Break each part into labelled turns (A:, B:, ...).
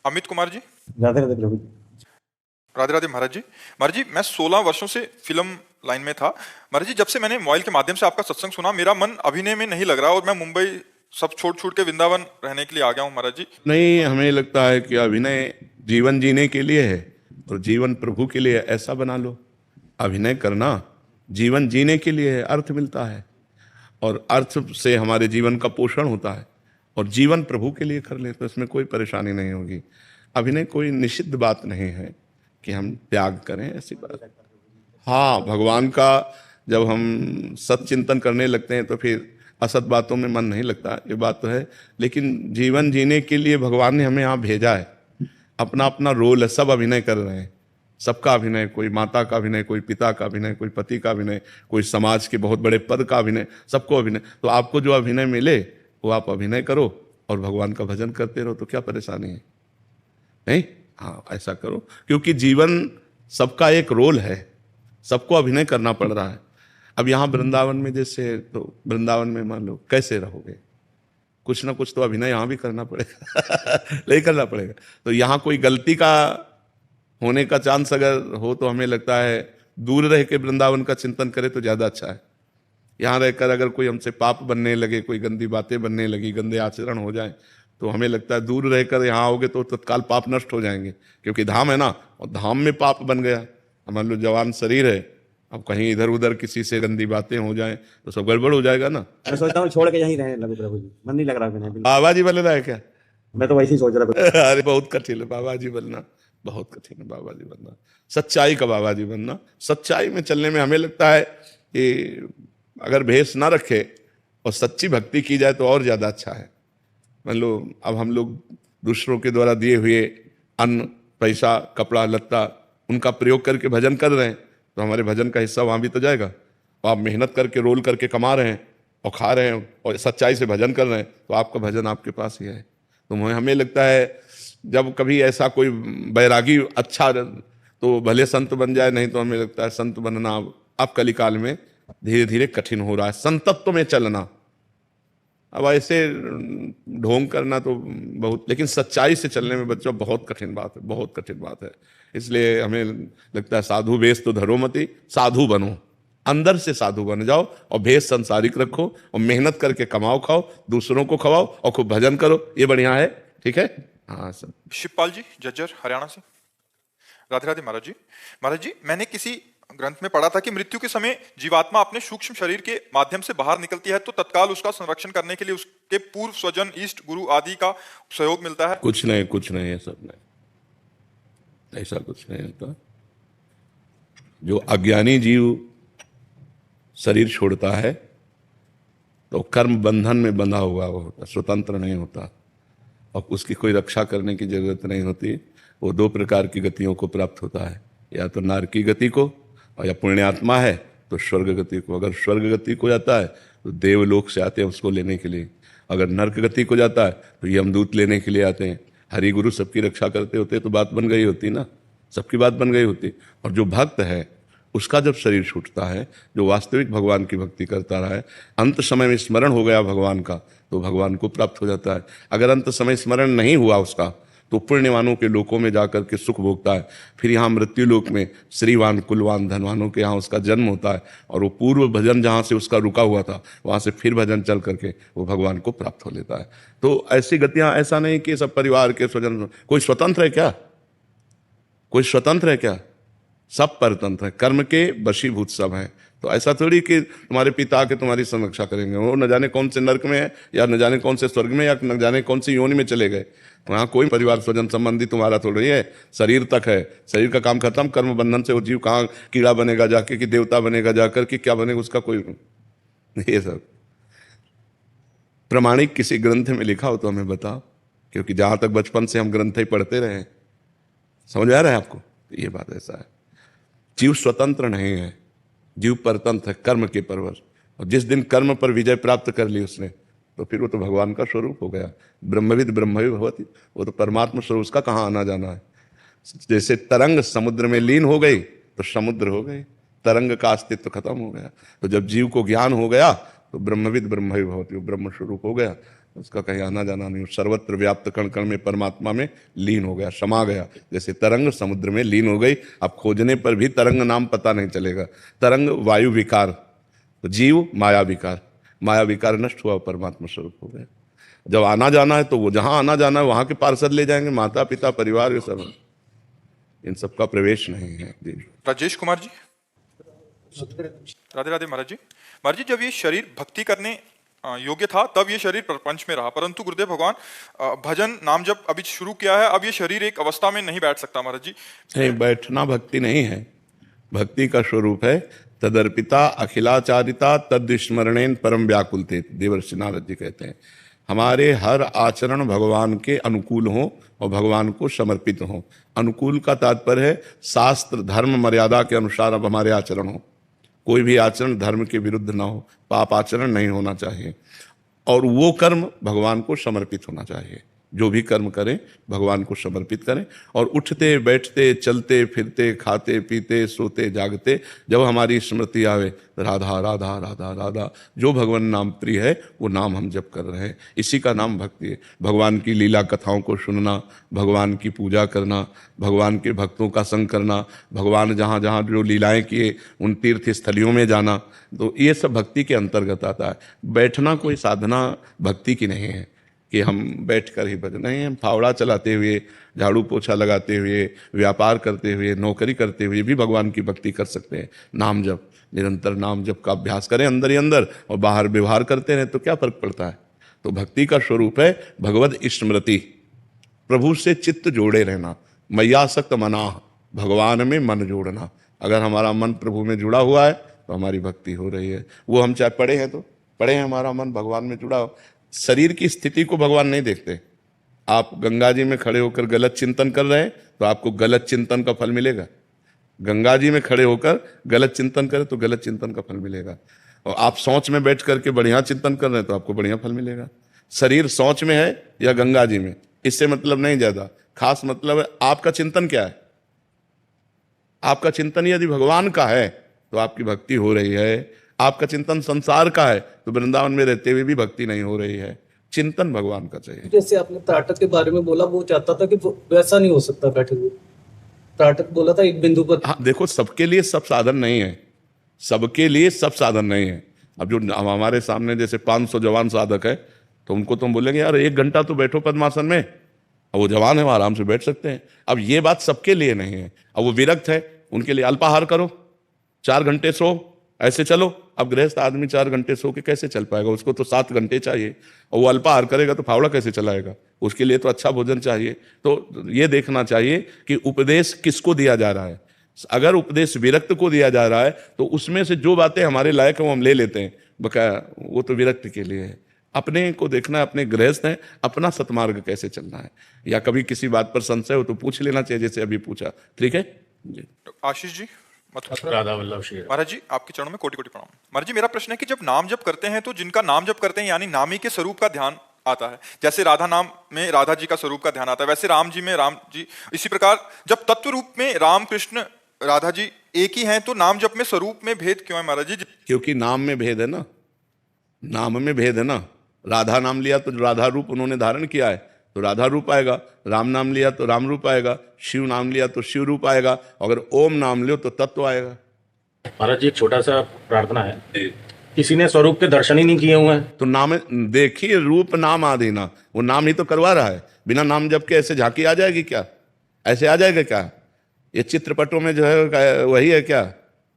A: अमित कुमार जी।
B: राधे राधे प्रभु।
A: राधे राधे महाराज जी। महाराज जी, मैं 16 वर्षों से फिल्म लाइन में था। महाराज जी, जब से मैंने मोबाइल के माध्यम से आपका सत्संग सुना, मेरा मन अभिनय में नहीं लग रहा और मैं मुंबई सब छोड़ छूट के वृंदावन रहने के लिए आ गया हूँ महाराज जी।
C: नहीं, हमें लगता है कि अभिनय जीवन जीने के लिए है और जीवन प्रभु के लिए, ऐसा बना लो। अभिनय करना जीवन जीने के लिए है, अर्थ मिलता है और अर्थ से हमारे जीवन का पोषण होता है और जीवन प्रभु के लिए कर ले तो इसमें कोई परेशानी नहीं होगी। अभिनय कोई निषिद्ध बात नहीं है कि हम त्याग करें, ऐसी बात। हाँ, भगवान का जब हम सत्चिंतन करने लगते हैं तो फिर असत बातों में मन नहीं लगता, ये बात तो है। लेकिन जीवन जीने के लिए भगवान ने हमें यहाँ भेजा है, अपना अपना रोल है, सब अभिनय कर रहे हैं, सबका अभिनय, कोई माता का अभिनय, कोई पिता का अभिनय, कोई पति का अभिनय, कोई समाज के बहुत बड़े पद का अभिनय, सबको अभिनय। तो आपको जो अभिनय मिले वो आप अभिनय करो और भगवान का भजन करते रहो, तो क्या परेशानी है? नहीं, हाँ ऐसा करो, क्योंकि जीवन सबका एक रोल है, सबको अभिनय करना पड़ रहा है। अब यहाँ वृंदावन में जैसे, तो वृंदावन में मान लो कैसे रहोगे, कुछ ना कुछ तो अभिनय यहाँ भी करना पड़ेगा नहीं करना पड़ेगा। तो यहाँ कोई गलती का होने का चांस अगर हो तो हमें लगता है दूर रह के वृंदावन का चिंतन करे तो ज्यादा अच्छा है। यहाँ रहकर अगर कोई हमसे पाप बनने लगे, कोई गंदी बातें बनने लगी, गंदे आचरण हो जाए, तो हमें लगता है दूर रहकर यहाँ आओगे तो तत्काल पाप नष्ट हो जाएंगे, क्योंकि धाम है ना, और धाम में पाप बन गया। मान लो जवान शरीर है, अब कहीं इधर उधर किसी से गंदी बातें हो जाएं तो सब गड़बड़ हो जाएगा ना।
B: मैं सोचता हूँ छोड़ के यहीं रहने लगूं प्रभु जी, मन नहीं लग रहा है।
C: बाबा जी बन रहा है क्या?
B: मैं तो वैसे ही सोच रहा था।
C: अरे बहुत कठिन है बाबा जी बनना, बहुत कठिन है बाबा जी बनना, सच्चाई का बाबा जी बनना। सच्चाई में चलने में हमें लगता है कि अगर भेष ना रखे और सच्ची भक्ति की जाए तो और ज्यादा अच्छा है। मान लो अब हम लोग दूसरों के द्वारा दिए हुए अन्न, पैसा, कपड़ा लत्ता, उनका प्रयोग करके भजन कर रहे हैं, तो हमारे भजन का हिस्सा वहां भी तो जाएगा। तो आप मेहनत करके रोल करके कमा रहे हैं और खा रहे हैं और सच्चाई से भजन कर रहे हैं, तो आपका भजन आपके पास ही है। तो हमें लगता है जब कभी ऐसा कोई बैरागी अच्छा तो भले संत बन जाए, नहीं तो हमें लगता है संत बनना अब कलिकाल में धीरे धीरे कठिन हो रहा है, संतत्व में चलना। अब ऐसे ढोंग करना तो बहुत, लेकिन सच्चाई से चलने में बच्चों बहुत कठिन बात है, बहुत कठिन बात है। इसलिए हमें लगता है साधु वेश तो धरो मती, साधु बनो, अंदर से साधु बन जाओ और भेष संसारिक रखो और मेहनत करके कमाओ खाओ, दूसरों को खवाओ और खूब भजन करो, ये बढ़िया है। ठीक है, हाँ सर।
A: शिवपाल जी, जज्जर, हरियाणा से। राधे राधे महाराज जी। महाराज जी, मैंने किसी ग्रंथ में पढ़ा था कि मृत्यु के समय जीवात्मा अपने सूक्ष्म शरीर के माध्यम से बाहर निकलती है तो तत्काल उसका संरक्षण करने के लिए उसके पूर्व स्वजन, इष्ट, गुरु आदि का सहयोग मिलता है।
C: कुछ नहीं, कुछ नहीं है, सब नहीं, ऐसा कुछ नहीं होता। जो अज्ञानी जीव शरीर छोड़ता है तो कर्म बंधन में बंधा हुआ वो होता, स्वतंत्र नहीं होता और उसकी कोई रक्षा करने की जरूरत नहीं होती। वो दो प्रकार की गतियों को प्राप्त होता है, या तो नरकी गति को, और या पुण्यात्मा है तो स्वर्ग गति को। अगर स्वर्ग गति को जाता है तो देवलोक से आते हैं उसको लेने के लिए, अगर नरक गति को जाता है तो यमदूत लेने के लिए आते हैं। हरि गुरु सबकी रक्षा करते होते तो बात बन गई होती ना, सबकी बात बन गई होती। और जो भक्त है उसका जब शरीर छूटता है, जो वास्तविक भगवान की भक्ति करता रहा है, अंत समय में स्मरण हो गया भगवान का, तो भगवान को प्राप्त हो जाता है। अगर अंत समय स्मरण नहीं हुआ उसका तो पुण्यवानों के लोकों में जाकर के सुख भोगता है, फिर यहाँ मृत्यु लोक में श्रीवान, कुलवान, धनवानों के यहाँ उसका जन्म होता है और वो पूर्व भजन जहाँ से उसका रुका हुआ था वहाँ से फिर भजन चल करके वो भगवान को प्राप्त हो लेता है। तो ऐसी गतियाँ, ऐसा नहीं कि सब परिवार के स्वजन, कोई स्वतंत्र है क्या? कोई स्वतंत्र है क्या? सब परतंत्र है, कर्म के वशीभूत सब हैं। तो ऐसा थोड़ी कि तुम्हारे पिता आके तुम्हारी संरक्षा करेंगे, वो न जाने कौन से नरक में है या न जाने कौन से स्वर्ग में या न जाने कौन सी योनि में चले गए। वहाँ कोई परिवार स्वजन संबंधी तुम्हारा थोड़ी है, शरीर तक है, शरीर का काम खत्म, कर्म बंधन से वो जीव कहाँ कीड़ा बनेगा जाके, कि देवता बनेगा जाकर, कि क्या बनेगा, उसका कोई ये सब प्रमाणिक किसी ग्रंथ में लिखा हो तो हमें बताओ, क्योंकि जहां तक बचपन से हम ग्रंथ ही पढ़ते रहे हैं। समझ आ रहा है आपको? ये बात ऐसा है, जीव स्वतंत्र नहीं है, जीव परतंत्र है, कर्म के परवर। और जिस दिन कर्म पर विजय प्राप्त कर ली उसने, तो फिर वो तो भगवान का स्वरूप हो गया। ब्रह्मविद ब्रह्मवि भवति, वो तो परमात्मा स्वरूप, उसका कहाँ आना जाना है। जैसे तरंग समुद्र में लीन हो गई तो समुद्र हो गई, तरंग का अस्तित्व खत्म हो गया। तो जब जीव को ज्ञान हो गया तो ब्रह्मविद ब्रह्मवि भवति, वो ब्रह्म स्वरूप हो गया। उसका कहीं आना जाना नहीं, सर्वत्र व्याप्त कण कण में परमात्मा में लीन हो गया, समा गया। जैसे तरंग समुद्र में लीन हो गई, अब खोजने पर भी तरंग नाम पता नहीं चलेगा। तरंग वायु विकार, तो जीव माया विकार, माया विकार नष्ट हुआ, परमात्मा स्वरूप हो गया। जब आना जाना है तो वो जहां आना जाना है वहां के पार्षद ले जाएंगे, माता पिता परिवार ये सब, इन सब का प्रवेश नहीं है जी।
A: राजेश कुमार जी, राधे राधे महाराज जी। महाराज जी, जब ये शरीर भक्ति करने योग्य था तब ये शरीर प्रपंच में रहा, परंतु गुरुदेव भगवान भजन नाम जब अभी शुरू किया है, अब ये शरीर एक अवस्था में नहीं बैठ सकता महाराज जी।
C: नहीं, बैठना भक्ति नहीं है, भक्ति का स्वरूप है तदर्पिता अखिलाचारिता तद स्मरणेन परम व्याकुलते, देवर्षि नारद जी कहते हैं। हमारे हर आचरण भगवान के अनुकूल हो और भगवान को समर्पित हो। अनुकूल का तात्पर्य है शास्त्र धर्म मर्यादा के अनुसार अब हमारे आचरण हो, कोई भी आचरण धर्म के विरुद्ध ना हो, पाप आचरण नहीं होना चाहिए, और वो कर्म भगवान को समर्पित होना चाहिए। जो भी कर्म करें भगवान को समर्पित करें, और उठते बैठते चलते फिरते खाते पीते सोते जागते जब हमारी स्मृति आवे, राधा राधा राधा राधा, जो भगवान नाम प्रिय है वो नाम हम जप कर रहे हैं, इसी का नाम भक्ति है। भगवान की लीला कथाओं को सुनना, भगवान की पूजा करना, भगवान के भक्तों का संग करना, भगवान जहाँ जहाँ जो लीलाएं किए उन तीर्थ स्थलियों में जाना, तो ये सब भक्ति के अंतर्गत आता है। बैठना कोई साधना भक्ति की नहीं है कि हम बैठकर ही भजन, नहीं, हम फावड़ा चलाते हुए, झाड़ू पोछा लगाते हुए, व्यापार करते हुए, नौकरी करते हुए भी भगवान की भक्ति कर सकते हैं। नाम जप, निरंतर नाम जप का अभ्यास करें अंदर ही अंदर, और बाहर व्यवहार करते रहें तो क्या फर्क पड़ता है। तो भक्ति का स्वरूप है भगवद स्मृति, प्रभु से चित्त जोड़े रहना, मैयासक्त मना, भगवान में मन जोड़ना। अगर हमारा मन प्रभु में जुड़ा हुआ है तो हमारी भक्ति हो रही है। वो हम चाहे पढ़े हैं तो पढ़े हैं, हमारा मन भगवान में जुड़ा हो। शरीर की स्थिति को भगवान नहीं देखते। आप गंगा जी में खड़े होकर गलत चिंतन कर रहे हैं तो आपको गलत चिंतन का फल मिलेगा। गंगा जी में खड़े होकर गलत चिंतन करें तो गलत चिंतन का फल मिलेगा। और आप सोच में बैठ करके बढ़िया चिंतन कर रहे हैं तो आपको बढ़िया फल मिलेगा। शरीर सोच में है या गंगा जी में, इससे मतलब नहीं ज्यादा, खास मतलब है आपका चिंतन क्या है। आपका चिंतन यदि भगवान का है तो आपकी भक्ति हो रही है। आपका चिंतन संसार का है तो वृंदावन में रहते हुए भी भक्ति नहीं हो रही है। चिंतन भगवान का चाहिए।
D: जैसे आपने त्राटक के बारे में बोला, वो चाहता था कि वैसा नहीं हो सकता बैठे हुए। त्राटक बोला था एक बिंदु पर।
C: हाँ, देखो, सबके लिए सब साधन नहीं है, सबके लिए सब साधन नहीं है। अब जो हमारे सामने जैसे 500 जवान साधक है तो उनको तुम बोलेंगे यार 1 घंटा तो बैठो पद्मासन में, अब वो जवान है वो आराम से बैठ सकते हैं। अब ये बात सबके लिए नहीं है। अब वो विरक्त है, उनके लिए अल्पाहार करो, 4 घंटे सो, ऐसे चलो। अब गृहस्थ आदमी 4 घंटे सो के कैसे चल पाएगा, उसको तो 7 घंटे चाहिए, और वो अल्पाहार करेगा तो फावड़ा कैसे चलाएगा, उसके लिए तो अच्छा भोजन चाहिए। तो ये देखना चाहिए कि उपदेश किसको दिया जा रहा है। अगर उपदेश विरक्त को दिया जा रहा है तो उसमें से जो बातें हमारे लायक है वो हम ले लेते हैं, बकाया वो तो विरक्त के लिए है। अपने को देखना है, अपने गृहस्थ हैं, अपना सतमार्ग कैसे चलना है, या कभी किसी बात पर संशय हो तो पूछ लेना चाहिए, जैसे अभी पूछा। ठीक है जी।
A: आशीष जी,
E: राधा वल्लभ श्री
A: महाराज जी, आपके चरणों में कोटि कोटि प्रणाम। महाराज जी, मेरा प्रश्न है कि जब नाम जप करते हैं तो जिनका नाम जप करते हैं यानी नामी के स्वरूप का ध्यान आता है, जैसे राधा नाम में राधा जी का स्वरूप का ध्यान आता है, वैसे राम जी में राम जी, इसी प्रकार जब तत्व रूप में राम कृष्ण राधा जी एक ही हैं तो नाम जप में स्वरूप में भेद क्यों है महाराज जी?
C: क्योंकि नाम में भेद है ना, नाम में भेद है ना। राधा नाम लिया तो राधा रूप उन्होंने धारण किया है तो राधा रूप आएगा, राम नाम लिया तो राम रूप आएगा, शिव नाम लिया तो शिव रूप आएगा, अगर ओम नाम लियो तो तत्व आएगा।
E: महाराज जी, एक छोटा सा प्रार्थना है, किसी ने स्वरूप के दर्शन ही नहीं किए हुए हैं
C: तो नाम देखिए, रूप नाम आदि ना, वो नाम ही तो करवा रहा है। बिना नाम जब के ऐसे झांकी आ जाएगी क्या, ऐसे आ जाएगा क्या? ये चित्रपटों में जो है वही है क्या?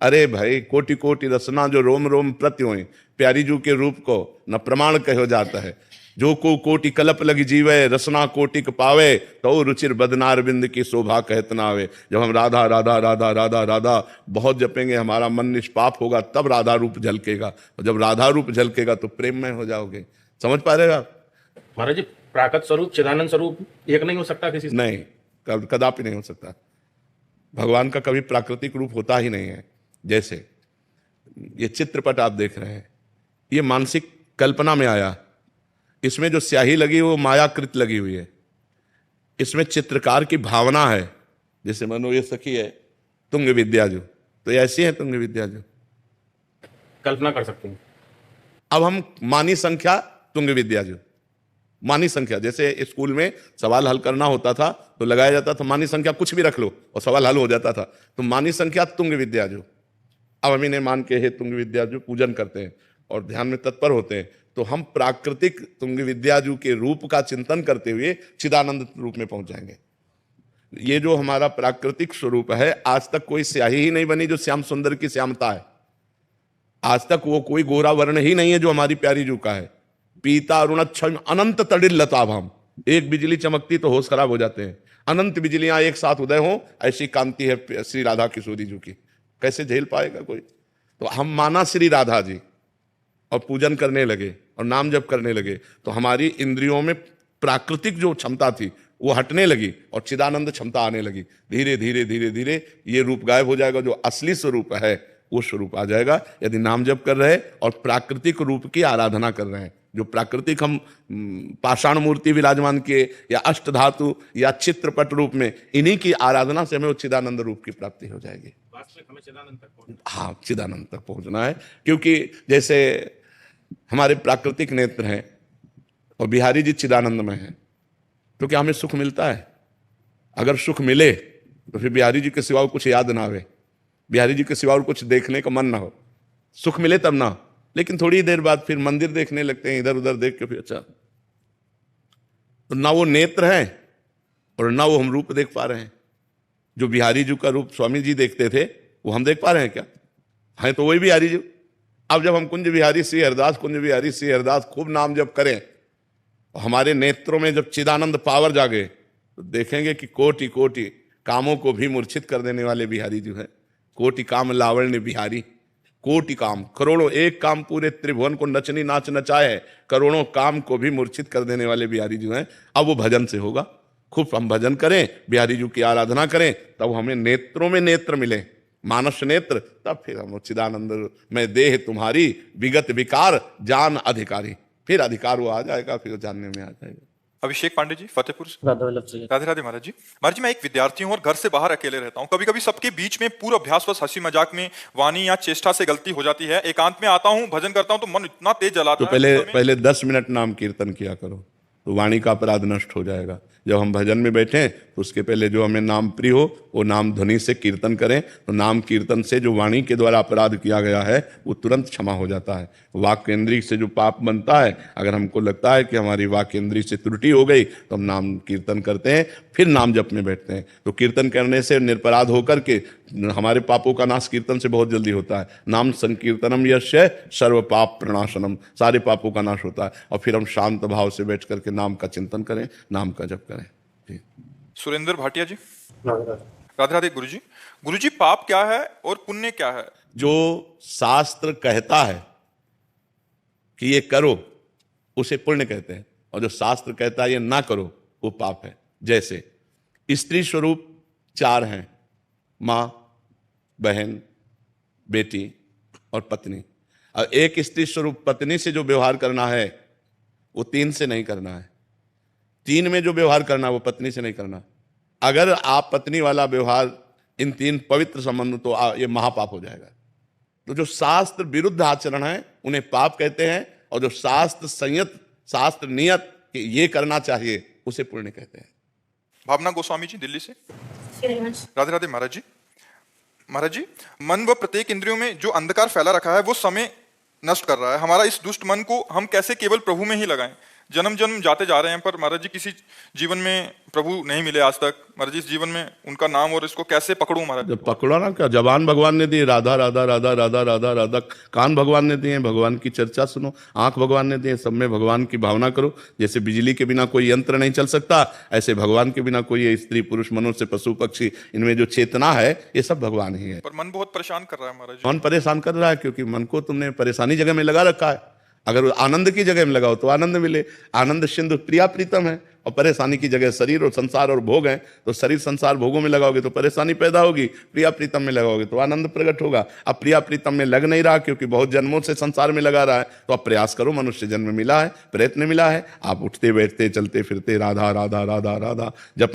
C: अरे भाई, कोटि कोटि रसना जो रोम रोम प्रत्यो है, प्यारी जू के रूप को न प्रमाण कहो जाता है। जो को कोटि कलप लगी जीवे, रसना कोटिक पावे, तो रुचिर बदनार बिंद की शोभा कहत ना आवे। जब हम राधा राधा राधा राधा राधा बहुत जपेंगे, हमारा मन निष्पाप होगा, तब राधा रूप झलकेगा, और जब राधा रूप झलकेगा तो प्रेम में हो जाओगे। समझ पा रहे हो आप?
E: महाराज जी, प्राकृत स्वरूप चिदानंद स्वरूप एक नहीं हो सकता किसी से?
C: नहीं, कदापि नहीं हो सकता। भगवान का कभी प्राकृतिक रूप होता ही नहीं है। जैसे ये चित्रपट आप देख रहे हैं, ये मानसिक कल्पना में आया, इसमें जो स्याही लगी वो मायाकृत लगी हुई है, इसमें चित्रकार की भावना है। जैसे मानो ये सखी है तुंग विद्या जो, तो ऐसी है तुंग विद्या जो,
E: कल्पना कर सकते हैं।
C: अब हम मानी संख्या तुंग विद्या जो, मानी संख्या, जैसे स्कूल में सवाल हल करना होता था तो लगाया जाता था मानी संख्या, कुछ भी रख लो और सवाल हल हो जाता था। तो मानी संख्या तुंग विद्या जो, अब हम इन्हें मान के हे तुंग विद्या जो पूजन करते हैं और ध्यान में तत्पर होते हैं, तो हम प्राकृतिक तुंग विद्याजू के रूप का चिंतन करते हुए चिदानंद रूप में पहुंच जाएंगे। ये जो हमारा प्राकृतिक स्वरूप है, आज तक कोई स्याही ही नहीं बनी जो श्याम सुंदर की श्यामता है। आज तक वो कोई गोरा वर्ण ही नहीं है जो हमारी प्यारी जू का है। पीता अरुणच्छम अनंत तड़िल लताभाम, एक बिजली चमकती तो होश खराब हो जाते हैं। अनंत बिजलियां एक साथ उदय हो, ऐसी कांति है श्री राधा किशोरी जू की, कैसे झेल पाएगा कोई। तो हम माना श्री राधा जी और पूजन करने लगे और नाम जप करने लगे, तो हमारी इंद्रियों में प्राकृतिक जो क्षमता थी वो हटने लगी और चिदानंद क्षमता आने लगी। धीरे धीरे धीरे धीरे ये रूप गायब हो जाएगा, जो असली स्वरूप है वो स्वरूप आ जाएगा यदि नाम जप कर रहे हैं और प्राकृतिक रूप की आराधना कर रहे हैं। जो प्राकृतिक हम पाषाण मूर्ति विराजमान किए या अष्ट धातु या चित्रपट रूप में, इन्हीं की आराधना से हमें वो चिदानंद रूप की प्राप्ति हो जाएगी।
E: वास्तविक हमें चिदानंद तक पहुंचना।
C: हाँ, चिदानंद तक पहुंचना है, क्योंकि जैसे हमारे प्राकृतिक नेत्र हैं और बिहारी जी चिदानंद में हैं, तो क्या हमें सुख मिलता है? अगर सुख मिले तो फिर बिहारी जी के सिवा और कुछ याद ना आवे, बिहारी जी के सिवा और कुछ देखने का मन ना हो। सुख मिले तब ना, लेकिन थोड़ी देर बाद फिर मंदिर देखने लगते हैं, इधर उधर देख के फिर अच्छा, तो ना वो नेत्र हैं और ना वो हम रूप देख पा रहे हैं। जो बिहारी जी का रूप स्वामी जी देखते थे वो हम देख पा रहे हैं क्या? हैं तो वही बिहारी जी। अब जब हम कुंज बिहारी श्री हरदास, कुंज बिहारी श्री हरदास खूब नाम जब करें, हमारे नेत्रों में जब चिदानंद पावर जागे, तो देखेंगे कि कोटि कोटि कामों को भी मूर्छित कर देने वाले बिहारी जो है, कोटि काम लावण्य बिहारी, कोटि काम, करोड़ों, एक काम पूरे त्रिभुवन को नचनी नाच नचाए, करोड़ों काम को भी मूर्छित कर देने वाले बिहारी जो हैं। अब वो भजन से होगा, खूब हम भजन करें, बिहारी जी की आराधना करें, तब हमें नेत्रों में नेत्र मिले, मानस नेत्र, तब फिर हम चिदानंद में देह तुम्हारी विगत विकार जान अधिकारी, फिर अधिकार वो आ जाएगा, फिर वो जानने में आ जाएगा।
A: अभिषेक पांडे जी, फतेहपुर से।
B: राधा वल्लभ से।
A: राधे राधे महाराज जी। महाराज जी, मैं एक विद्यार्थी हूँ और घर से बाहर अकेले रहता हूँ। कभी कभी सबके बीच में पूर्व अभ्यासवश हंसी मजाक में वाणी या चेष्टा से गलती हो जाती है। एकांत में आता हूँ, भजन करता हूँ तो मन इतना तेज जलाता
C: तो
A: है।
C: पहले 10 मिनट नाम कीर्तन किया करो, तो वाणी का अपराध नष्ट हो जाएगा। जब हम भजन में बैठें तो उसके पहले जो हमें नाम प्रिय हो वो नाम ध्वनि से कीर्तन करें, तो नाम कीर्तन से जो वाणी के द्वारा अपराध किया गया है वो तुरंत क्षमा हो जाता है। वाक्य इंद्रिय से जो पाप बनता है, अगर हमको लगता है कि हमारी वाक्य इंद्रिय से त्रुटि हो गई तो हम नाम कीर्तन करते हैं, फिर नाम जप में बैठते हैं। तो कीर्तन करने से निरपराध होकर के हमारे पापों का नाश कीर्तन से बहुत जल्दी होता है। नाम संकीर्तनम यस्य सर्व पाप प्रणाशनम, सारे पापों का नाश होता है। और फिर हम शांत भाव से बैठ करके नाम का चिंतन करें, नाम का जप करें।
A: सुरेंद्र भाटिया जी।
B: राधा राधा।
A: राधे राधे गुरुजी। गुरुजी, पाप क्या है और पुण्य क्या है?
C: जो शास्त्र कहता है कि ये करो उसे पुण्य कहते हैं, और जो शास्त्र कहता है ये ना करो वो पाप है। जैसे स्त्री स्वरूप 4 हैं, माँ, बहन, बेटी और पत्नी। और एक स्त्री स्वरूप पत्नी से जो व्यवहार करना है वो 3 से नहीं करना है। 3 में जो व्यवहार करना है वो पत्नी से नहीं करना। अगर आप पत्नी वाला व्यवहार इन 3 पवित्र संबंध, तो ये महापाप हो जाएगा। तो जो शास्त्र विरुद्ध आचरण है उन्हें पाप कहते हैं, और जो शास्त्र संयत, शास्त्र नियत कि ये करना चाहिए उसे पुण्य कहते हैं।
A: भावना गोस्वामी जी, दिल्ली से। राधे राधे महाराज जी। महाराज जी, मन व प्रत्येक इंद्रियों में जो अंधकार फैला रखा है वो समय नष्ट कर रहा है। हमारा इस दुष्ट मन को हम कैसे केवल प्रभु में ही लगाएं? जन्म जन्म जाते जा रहे हैं, पर महाराज जी किसी जीवन में प्रभु नहीं मिले आज तक। महाराज जी, इस जीवन में उनका नाम और इसको कैसे पकड़ूं महाराज?
C: जब पकड़ो ना, क्या जबान भगवान ने दी, राधा राधा राधा राधा राधा राधा। कान भगवान ने दिए, भगवान की चर्चा सुनो। आंख भगवान ने दिए, सब में भगवान की भावना करो। जैसे बिजली के बिना कोई यंत्र नहीं चल सकता, ऐसे भगवान के बिना कोई स्त्री पुरुष मनुष्य पशु पक्षी, इनमें जो चेतना है ये सब भगवान ही है।
A: पर मन बहुत परेशान कर रहा है महाराज जी।
C: मन परेशान कर रहा है क्योंकि मन को तुमने परेशानी जगह में लगा रखा है। अगर आनंद की जगह में लगाओ तो आनंद मिले। आनंद सिंधु प्रिया प्रीतम है, और परेशानी की जगह शरीर और संसार और भोग है, तो शरीर संसार भोगों में लगाओगे तो परेशानी पैदा होगी। प्रिया प्रीतम में लगाओगे तो आनंद प्रकट होगा। अब प्रिया प्रीतम में लग नहीं रहा क्योंकि बहुत जन्मों से संसार में लगा रहा है, तो अब प्रयास करो। मनुष्य जन्म मिला है, प्रयत्न मिला है, आप उठते बैठते चलते फिरते राधा राधा राधा राधा जब